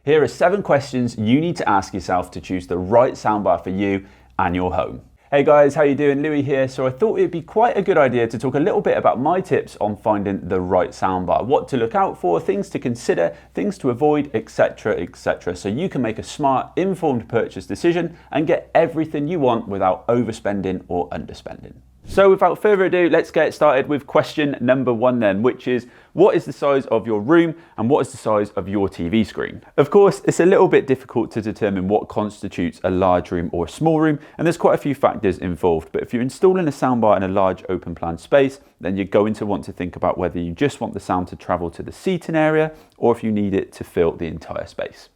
Here are 7 questions you need to ask yourself to choose the right soundbar for you and your home. Hey guys, how you doing? Louis here. So I thought it'd be quite a good idea to talk a little bit about my tips on finding the right soundbar, what to look out for, things to consider, things to avoid, etc, etc. So you can make a smart, informed purchase decision and get everything you want without overspending or underspending. So without further ado, let's get started with question number 1 then, which is what is the size of your room and what is the size of your TV screen? Of course, it's a little bit difficult to determine what constitutes a large room or a small room, and there's quite a few factors involved. But if you're installing a soundbar in a large open plan space, then you're going to want to think about whether you just want the sound to travel to the seating area or if you need it to fill the entire space.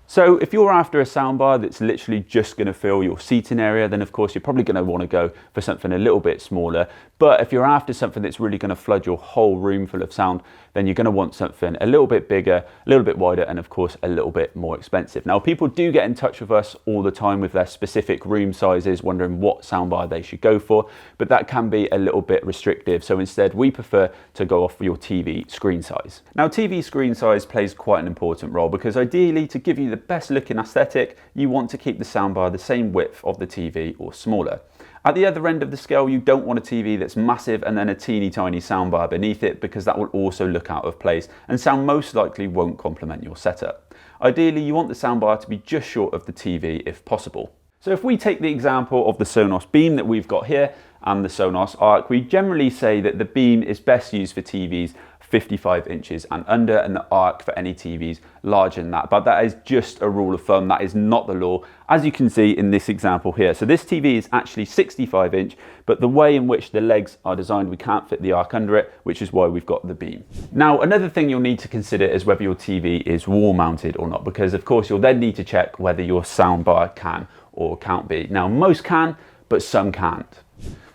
So if you're after a soundbar that's literally just going to fill your seating area, then of course you're probably going to want to go for something a little bit smaller. But if you're after something that's really going to flood your whole room full of sound, then you're going to want something a little bit bigger, a little bit wider, and of course a little bit more expensive. Now, people do get in touch with us all the time with their specific room sizes, wondering what soundbar they should go for, but that can be a little bit restrictive. So instead, we prefer to go off your TV screen size. Now, TV screen size plays quite an important role because ideally, to give you the best looking aesthetic, you want to keep the soundbar the same width of the TV or smaller. At the other end of the scale, you don't want a TV that's massive and then a teeny tiny soundbar beneath it, because that will also look out of place and sound most likely won't complement your setup. Ideally, you want the soundbar to be just short of the TV if possible. So if we take the example of the Sonos Beam that we've got here and the Sonos Arc, we generally say that the Beam is best used for TVs 55 inches and under, and the Arc for any TVs larger than that. But that is just a rule of thumb, that is not the law, as you can see in this example here. So this TV is actually 65 inch, but the way in which the legs are designed, we can't fit the Arc under it, which is why we've got the Beam. Now, another thing you'll need to consider is whether your TV is wall mounted or not, because of course you'll then need to check whether your soundbar can or can't be. Now, most can, but some can't.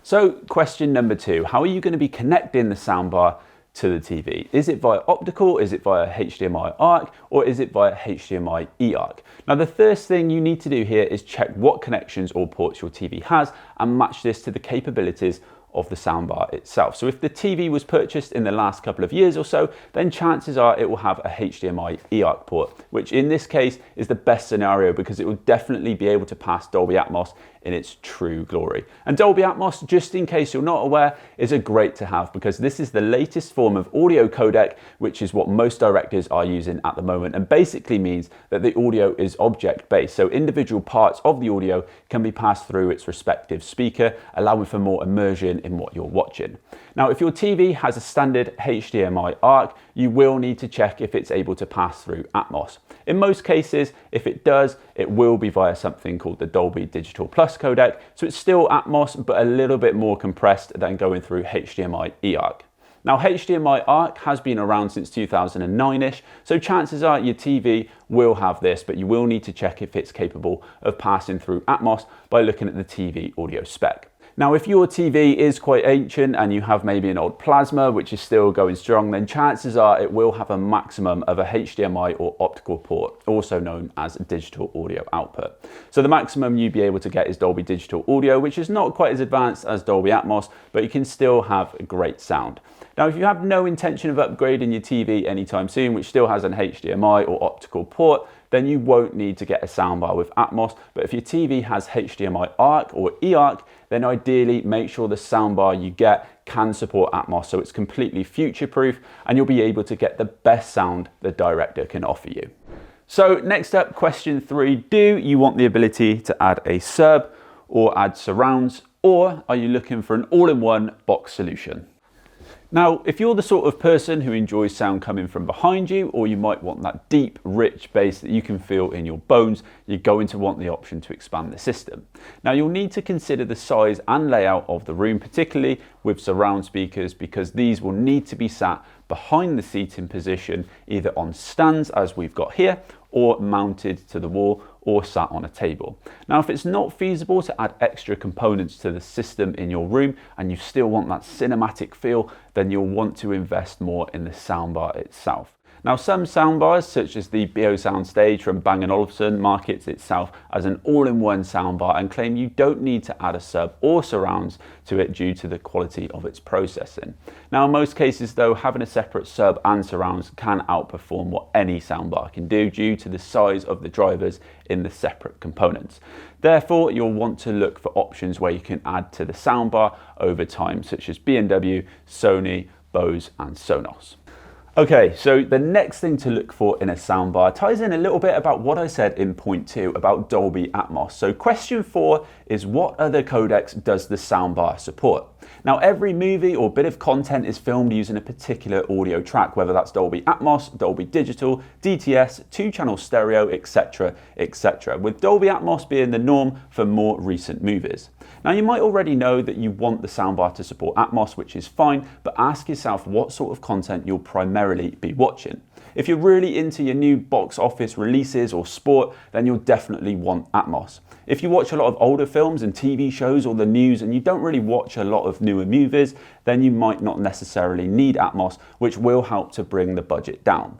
So question number 2, how are you going to be connecting the soundbar to the TV? Is it via optical, is it via HDMI ARC, or is it via HDMI eARC? Now, the first thing you need to do here is check what connections or ports your TV has and match this to the capabilities of the soundbar itself. So if the TV was purchased in the last couple of years or so, then chances are it will have a HDMI eARC port, which in this case is the best scenario because it will definitely be able to pass Dolby Atmos in its true glory. And Dolby Atmos, just in case you're not aware, is a great to have because this is the latest form of audio codec, which is what most directors are using at the moment, and basically means that the audio is object-based. So individual parts of the audio can be passed through its respective speaker, allowing for more immersion in what you're watching. Now, if your TV has a standard HDMI ARC, you will need to check if it's able to pass through Atmos. In most cases, if it does, it will be via something called the Dolby Digital Plus codec, so it's still Atmos, but a little bit more compressed than going through HDMI eARC. Now, HDMI ARC has been around since 2009-ish, so chances are your TV will have this, but you will need to check if it's capable of passing through Atmos by looking at the TV audio spec. Now, if your TV is quite ancient and you have maybe an old plasma which is still going strong, then chances are it will have a maximum of a HDMI or optical port, also known as digital audio output. So the maximum you'd be able to get is Dolby Digital Audio, which is not quite as advanced as Dolby Atmos, but you can still have great sound. Now, if you have no intention of upgrading your TV anytime soon, which still has an HDMI or optical port, then you won't need to get a soundbar with Atmos. But if your TV has HDMI ARC or eARC, then ideally make sure the soundbar you get can support Atmos, so it's completely future-proof and you'll be able to get the best sound the director can offer you. So next up, question 3, do you want the ability to add a sub or add surrounds, or are you looking for an all-in-one box solution? Now, if you're the sort of person who enjoys sound coming from behind you, or you might want that deep, rich bass that you can feel in your bones, you're going to want the option to expand the system. Now, you'll need to consider the size and layout of the room, particularly with surround speakers, because these will need to be sat behind the seating position, either on stands, as we've got here, or mounted to the wall, or sat on a table. Now, if it's not feasible to add extra components to the system in your room and you still want that cinematic feel, then you'll want to invest more in the soundbar itself. Now, some soundbars, such as the BO Soundstage from Bang & Olufsen, markets itself as an all-in-one soundbar and claim you don't need to add a sub or surrounds to it due to the quality of its processing. Now, in most cases though, having a separate sub and surrounds can outperform what any soundbar can do due to the size of the drivers in the separate components. Therefore, you'll want to look for options where you can add to the soundbar over time, such as B&W, Sony, Bose and Sonos. Okay, so the next thing to look for in a soundbar ties in a little bit about what I said in point 2 about Dolby Atmos. So question 4 is, what other codecs does the soundbar support? Now, every movie or bit of content is filmed using a particular audio track, whether that's Dolby Atmos, Dolby Digital, DTS, 2-channel stereo, etc, etc, with Dolby Atmos being the norm for more recent movies. Now, you might already know that you want the soundbar to support Atmos, which is fine, but ask yourself what sort of content you'll primarily be watching. If you're really into your new box office releases or sport, then you'll definitely want Atmos. If you watch a lot of older films and TV shows or the news and you don't really watch a lot of newer movies, then you might not necessarily need Atmos, which will help to bring the budget down.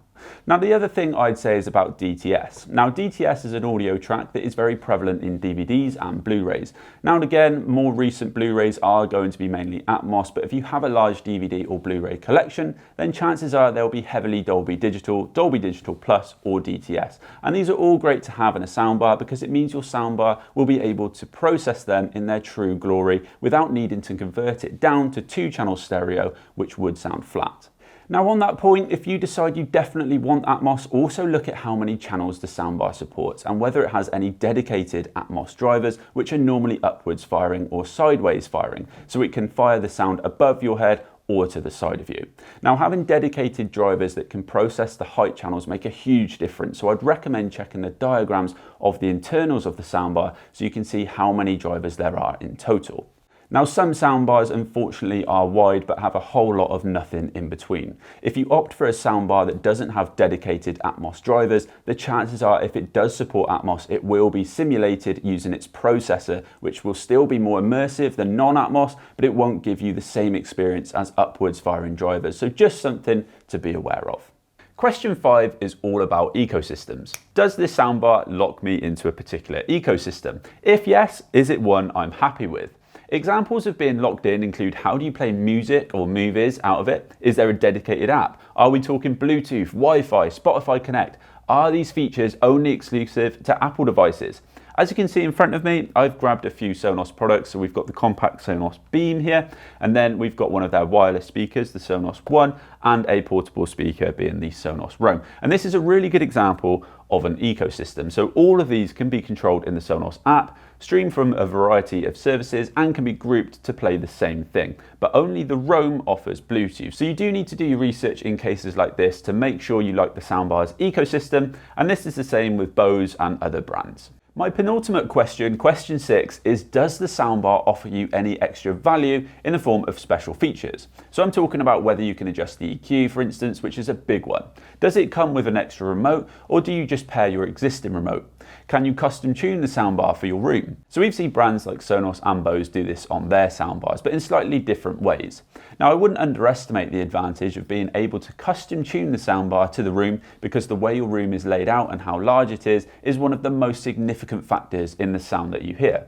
Now, the other thing I'd say is about DTS. Now, DTS is an audio track that is very prevalent in DVDs and Blu-rays. Now and again, more recent Blu-rays are going to be mainly Atmos, but if you have a large DVD or Blu-ray collection, then chances are they'll be heavily Dolby Digital Plus, or DTS. And these are all great to have in a soundbar because it means your soundbar will be able to process them in their true glory without needing to convert it down to 2-channel stereo, which would sound flat. Now, on that point, if you decide you definitely want Atmos, also look at how many channels the soundbar supports and whether it has any dedicated Atmos drivers, which are normally upwards firing or sideways firing, so it can fire the sound above your head or to the side of you. Now, having dedicated drivers that can process the height channels make a huge difference, so I'd recommend checking the diagrams of the internals of the soundbar so you can see how many drivers there are in total. Now, some soundbars unfortunately are wide but have a whole lot of nothing in between. If you opt for a soundbar that doesn't have dedicated Atmos drivers, the chances are if it does support Atmos, it will be simulated using its processor, which will still be more immersive than non-Atmos, but it won't give you the same experience as upwards firing drivers. So just something to be aware of. Question 5 is all about ecosystems. Does this soundbar lock me into a particular ecosystem? If yes, is it one I'm happy with? Examples of being locked in include, how do you play music or movies out of it? Is there a dedicated app? Are we talking Bluetooth, Wi-Fi, Spotify Connect? Are these features only exclusive to Apple devices? As you can see in front of me, I've grabbed a few Sonos products. So we've got the compact Sonos Beam here, and then we've got one of their wireless speakers, the Sonos One, and a portable speaker being the Sonos Roam. And this is a really good example of an ecosystem. So all of these can be controlled in the Sonos app, stream from a variety of services, and can be grouped to play the same thing. But only the Roam offers Bluetooth. So you do need to do your research in cases like this to make sure you like the soundbar's ecosystem. And this is the same with Bose and other brands. My penultimate question, question 6, is, does the soundbar offer you any extra value in the form of special features? So I'm talking about whether you can adjust the EQ, for instance, which is a big one. Does it come with an extra remote, or do you just pair your existing remote? Can you custom tune the soundbar for your room? So we've seen brands like Sonos and Bose do this on their soundbars, but in slightly different ways. Now, I wouldn't underestimate the advantage of being able to custom tune the soundbar to the room, because the way your room is laid out and how large it is one of the most significant factors in the sound that you hear.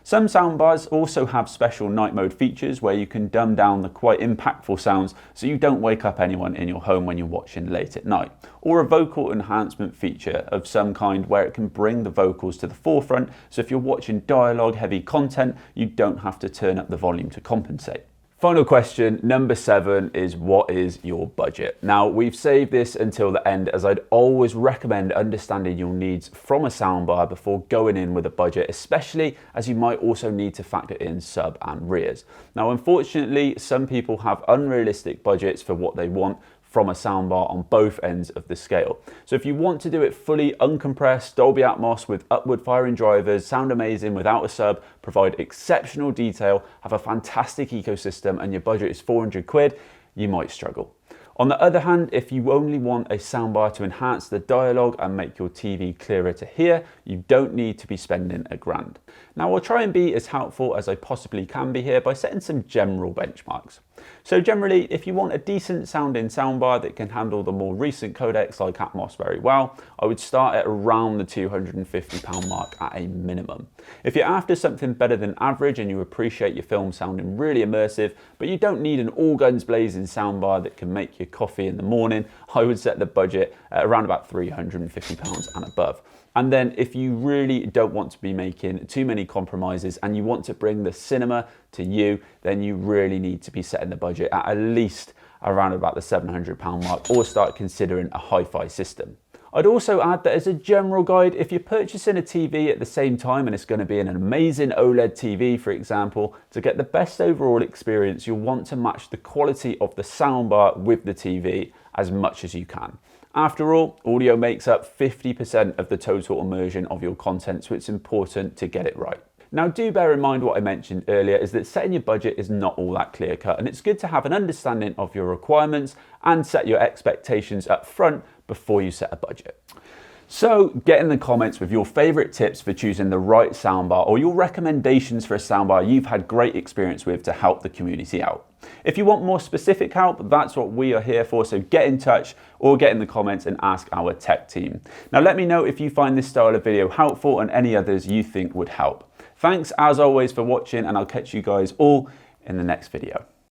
Some soundbars also have special night mode features where you can dumb down the quite impactful sounds so you don't wake up anyone in your home when you're watching late at night, or a vocal enhancement feature of some kind where it can bring the vocals to the forefront, so if you're watching dialogue heavy content, you don't have to turn up the volume to compensate. Final question, number 7, is, what is your budget? Now, we've saved this until the end, as I'd always recommend understanding your needs from a soundbar before going in with a budget, especially as you might also need to factor in sub and rears. Now, unfortunately, some people have unrealistic budgets for what they want from a soundbar on both ends of the scale. So if you want to do it fully uncompressed, Dolby Atmos with upward firing drivers, sound amazing without a sub, provide exceptional detail, have a fantastic ecosystem, and your budget is 400 quid, you might struggle. On the other hand, if you only want a soundbar to enhance the dialogue and make your TV clearer to hear, you don't need to be spending $1,000. Now I'll try and be as helpful as I possibly can be here by setting some general benchmarks. So generally, if you want a decent sounding soundbar that can handle the more recent codecs like Atmos very well, I would start at around the £250 mark at a minimum. If you're after something better than average and you appreciate your film sounding really immersive, but you don't need an all guns blazing soundbar that can make your coffee in the morning, I would set the budget at around about £350 and above. And then if you really don't want to be making too many compromises and you want to bring the cinema to you, then you really need to be setting the budget at least around about the £700 mark, or start considering a hi-fi system. I'd also add that as a general guide, if you're purchasing a TV at the same time and it's going to be an amazing OLED TV, for example, to get the best overall experience, you'll want to match the quality of the soundbar with the TV as much as you can. After all, audio makes up 50% of the total immersion of your content, so it's important to get it right. Now do bear in mind what I mentioned earlier is that setting your budget is not all that clear cut, and it's good to have an understanding of your requirements and set your expectations up front before you set a budget. So get in the comments with your favorite tips for choosing the right soundbar, or your recommendations for a soundbar you've had great experience with to help the community out. If you want more specific help, that's what we are here for, so get in touch or get in the comments and ask our tech team. Now let me know if you find this style of video helpful and any others you think would help. Thanks as always for watching, and I'll catch you guys all in the next video.